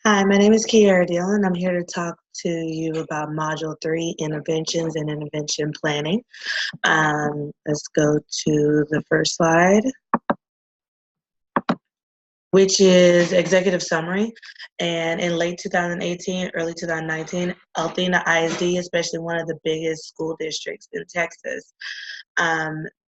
Hi, my name is Kiara Deal, and I'm here to talk to you about Module 3, Interventions and Intervention Planning. Let's go to the first slide, which is Executive Summary. And in late 2018, early 2019, Althena ISD, especially one of the biggest school districts in Texas,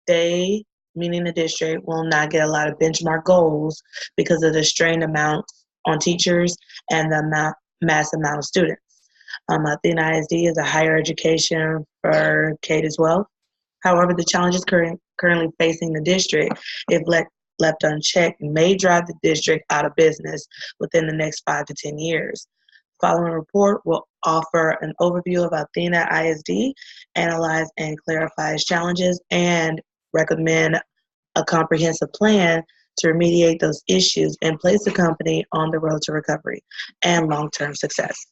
they, meaning the district, will not get a lot of benchmark goals because of the strained amount on teachers and the mass amount of students. Athena ISD is a higher education for K to 12. However, the challenges currently facing the district, if left unchecked, may drive the district out of business within the next 5 to 10 years. The following report will offer an overview of Athena ISD, analyze and clarify its challenges, and recommend a comprehensive plan to remediate those issues and place the company on the road to recovery and long-term success.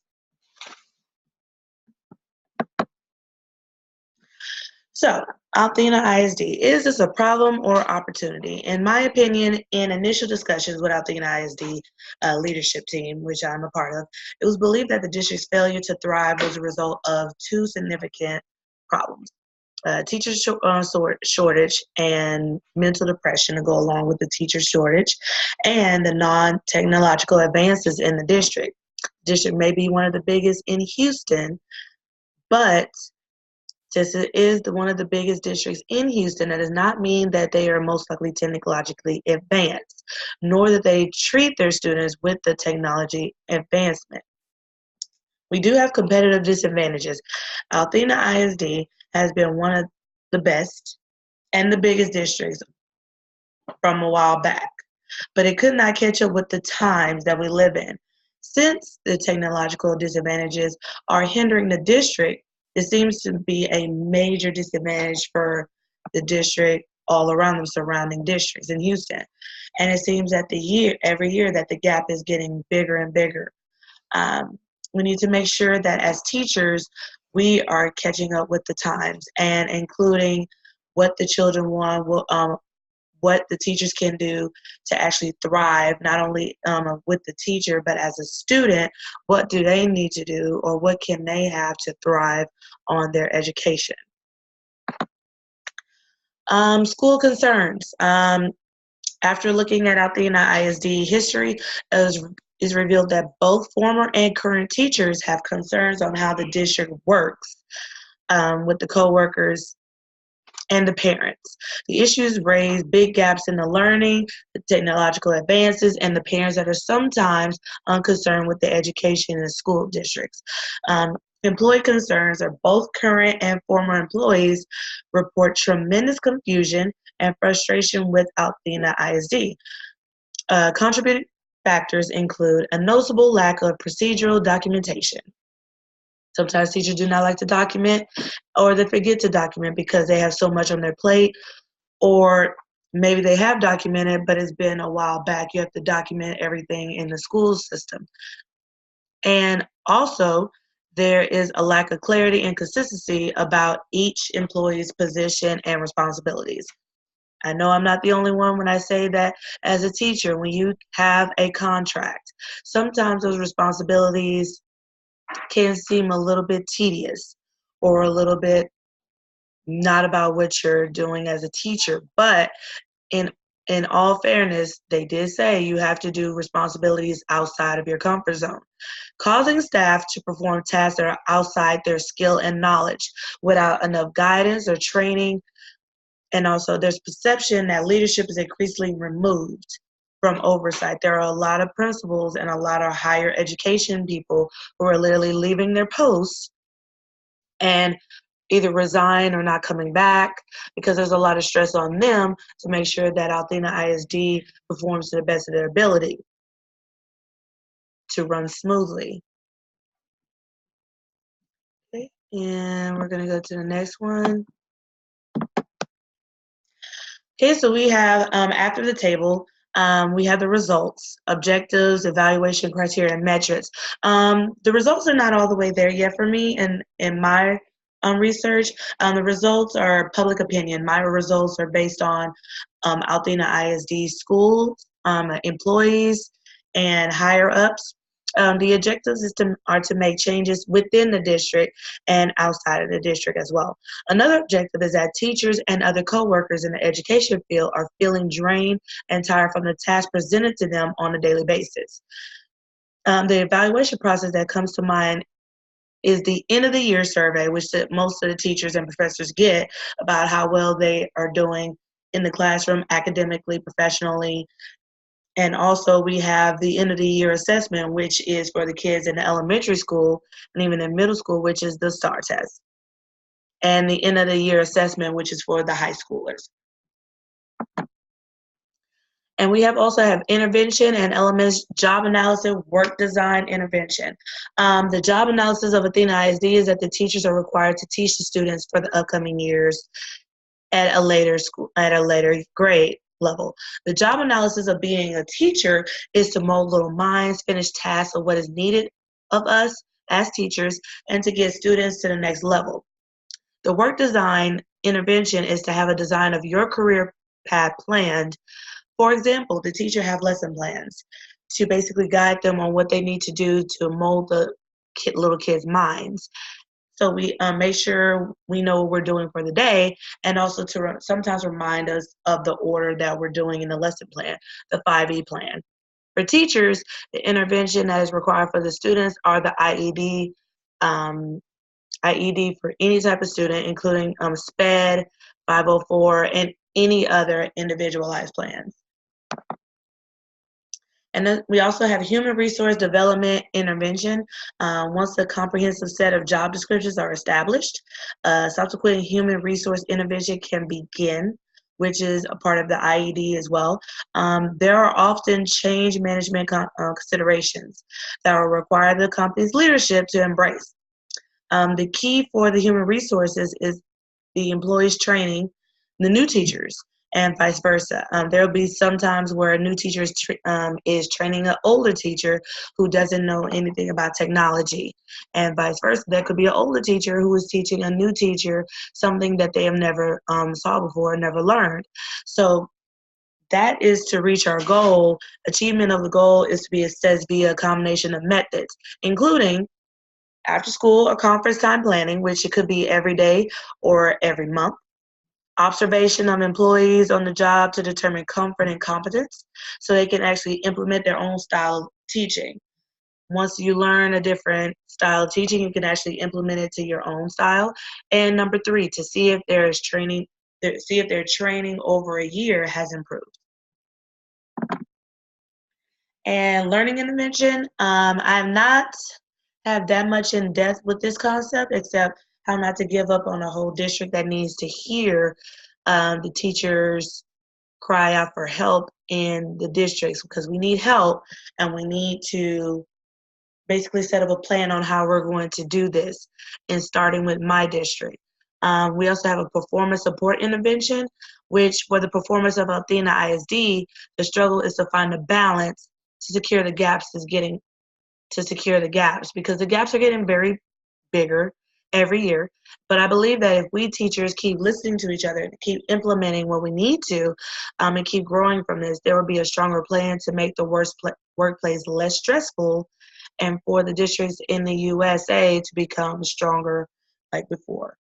So, Althena ISD, is this a problem or opportunity? In my opinion, in initial discussions with Althena ISD leadership team, which I'm a part of, it was believed that the district's failure to thrive was a result of two significant problems. Teacher shortage and mental depression to go along with the teacher shortage, and the non-technological advances in the district. The district may be one of the biggest in Houston, but since it is one of the biggest districts in Houston, that does not mean that they are most likely technologically advanced, nor that they treat their students with the technology advancement. We do have competitive disadvantages. Althena ISD has been one of the best and the biggest districts from a while back, but it could not catch up with the times that we live in. Since the technological disadvantages are hindering the district, it seems to be a major disadvantage for the district all around the surrounding districts in Houston. And it seems that every year that the gap is getting bigger and bigger. We need to make sure that as teachers, we are catching up with the times and including what the children want, what the teachers can do to actually thrive, not only with the teacher, but as a student, what do they need to do or what can they have to thrive on their education. School concerns. After looking at Althena ISD history, is revealed that both former and current teachers have concerns on how the district works with the co-workers and the parents. The issues raise big gaps in the learning, the technological advances, and the parents that are sometimes unconcerned with the education in school districts. Employee concerns are both current and former employees report tremendous confusion and frustration with Althena ISD. Contributing factors include a noticeable lack of procedural documentation. Sometimes teachers do not like to document, or they forget to document because they have so much on their plate, or maybe they have documented, but it's been a while back. You have to document everything in the school system. And also, there is a lack of clarity and consistency about each employee's position and responsibilities. I know I'm not the only one when I say that as a teacher, when you have a contract, sometimes those responsibilities can seem a little bit tedious or a little bit not about what you're doing as a teacher. But in all fairness, they did say you have to do responsibilities outside of your comfort zone, causing staff to perform tasks that are outside their skill and knowledge without enough guidance or training. And also there's perception that leadership is increasingly removed from oversight. There are a lot of principals and a lot of higher education people who are literally leaving their posts and either resign or not coming back because there's a lot of stress on them to make sure that Althena ISD performs to the best of their ability to run smoothly. Okay, and we're going to go to the next one. Okay, so we have, after the table, we have the results, objectives, evaluation criteria, and metrics. The results are not all the way there yet for me in my research. The results are public opinion. My results are based on Althena ISD schools, employees, and higher ups. The objectives are to make changes within the district and outside of the district as well. Another objective is that teachers and other coworkers in the education field are feeling drained and tired from the tasks presented to them on a daily basis. The evaluation process that comes to mind is the end of the year survey, which most of the teachers and professors get about how well they are doing in the classroom, academically, professionally. And also we have the end of the year assessment, which is for the kids in the elementary school and even in middle school, which is the STAR test. And the end of the year assessment, which is for the high schoolers. And we also have intervention and elements, job analysis, work design, intervention. The job analysis of Athena ISD is that the teachers are required to teach the students for the upcoming years at a later grade level. The job analysis of being a teacher is to mold little minds, finish tasks of what is needed of us as teachers, and to get students to the next level. The work design intervention is to have a design of your career path planned. For example, the teacher have lesson plans to basically guide them on what they need to do to mold the little kids' minds. So we make sure we know what we're doing for the day, and also to sometimes remind us of the order that we're doing in the lesson plan, the 5E plan. For teachers, the intervention that is required for the students are the IED for any type of student, including SPED, 504, and any other individualized plans. And then we also have human resource development intervention. Once the comprehensive set of job descriptions are established, subsequent human resource intervention can begin, which is a part of the IED as well. There are often change management considerations that will require the company's leadership to embrace. The key for the human resources is the employees training the new teachers, and vice versa. There will be some times where a new teacher is training an older teacher who doesn't know anything about technology, and vice versa. There could be an older teacher who is teaching a new teacher something that they have never saw before, never learned. So that is to reach our goal. Achievement of the goal is to be assessed via a combination of methods, including after school or conference time planning, which it could be every day or every month. Observation of employees on the job to determine comfort and competence so they can actually implement their own style of teaching. Once you learn a different style of teaching, you can actually implement it to your own style. And number 3, to see if their training over a year has improved. And learning intervention, I'm not have that much in depth with this concept, except how not to give up on a whole district that needs to hear the teachers cry out for help in the districts, because we need help and we need to basically set up a plan on how we're going to do this, and starting with my district. We also have a performance support intervention, which for the performance of Athena ISD, the struggle is to find a balance to secure the gaps because the gaps are getting very bigger every year. But I believe that if we teachers keep listening to each other and keep implementing what we need to, and keep growing from this, there will be a stronger plan to make the workplace less stressful, and for the districts in the USA to become stronger like before.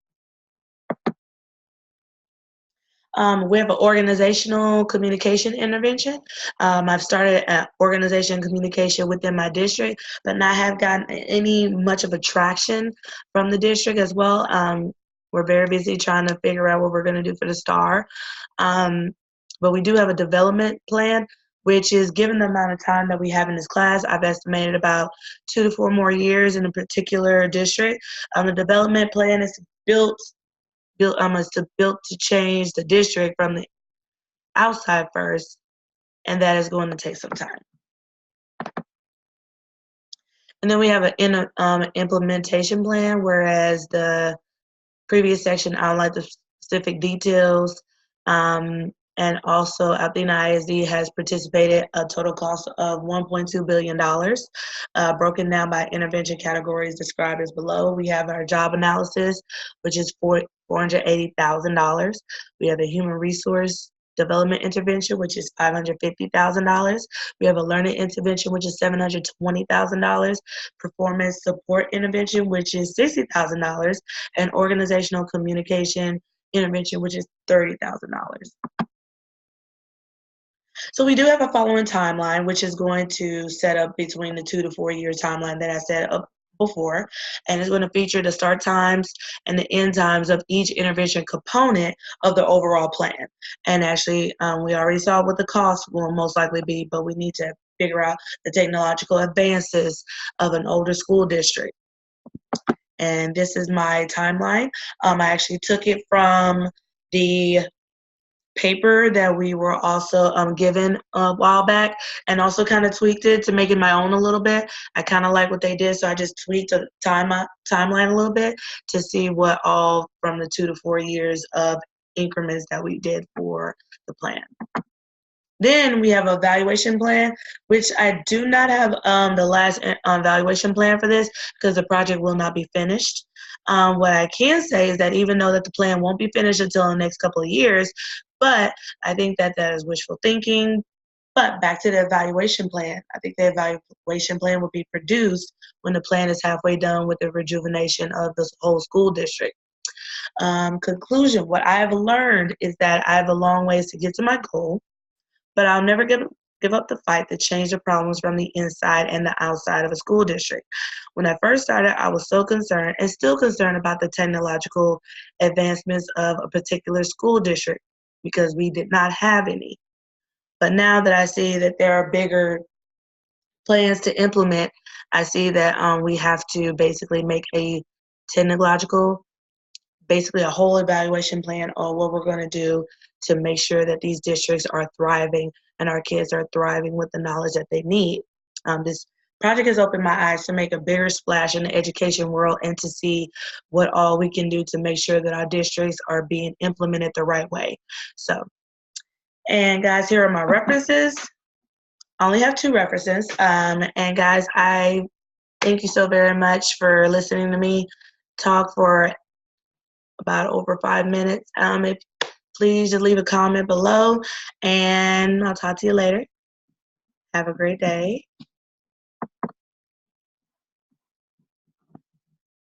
We have an organizational communication intervention. I've started organization communication within my district, but not have gotten any much of a traction from the district as well. We're very busy trying to figure out what we're going to do for the STAR. But we do have a development plan, which is given the amount of time that we have in this class, I've estimated about 2 to 4 more years in a particular district. The development plan is built to change the district from the outside first, and that is going to take some time. And then we have an implementation plan, whereas the previous section outlined the specific details. And also Athena ISD has participated a total cost of $1.2 billion, broken down by intervention categories described as below. We have our job analysis, which is $480,000. We have the human resource development intervention, which is $550,000. We have a learning intervention, which is $720,000. Performance support intervention, which is $60,000. And organizational communication intervention, which is $30,000. So we do have a following timeline, which is going to set up between the 2 to 4 year timeline that I set up before, and it's going to feature the start times and the end times of each intervention component of the overall plan. And actually, we already saw what the cost will most likely be, but we need to figure out the technological advances of an older school district. And this is my timeline. I actually took it from the paper that we were also given a while back, and also kind of tweaked it to make it my own a little bit. I kind of like what they did, so I just tweaked the timeline a little bit to see what all from the 2 to 4 years of increments that we did for the plan. Then we have a evaluation plan, which I do not have the last evaluation plan for this because the project will not be finished. What I can say is that even though that the plan won't be finished until the next couple of years, but I think that that is wishful thinking. But back to the evaluation plan. I think the evaluation plan will be produced when the plan is halfway done with the rejuvenation of the whole school district. Conclusion, what I have learned is that I have a long ways to get to my goal, but I'll never give up the fight to change the problems from the inside and the outside of a school district. When I first started, I was so concerned and still concerned about the technological advancements of a particular school district because we did not have any. But now that I see that there are bigger plans to implement, I see that we have to basically make a technological, basically a whole evaluation plan on what we're going to do to make sure that these districts are thriving and our kids are thriving with the knowledge that they need. This project has opened my eyes to make a bigger splash in the education world and to see what all we can do to make sure that our districts are being implemented the right way. So, and guys, here are my references. I only have 2 references. And guys, I thank you so very much for listening to me talk for about over 5 minutes. Please just leave a comment below, and I'll talk to you later. Have a great day.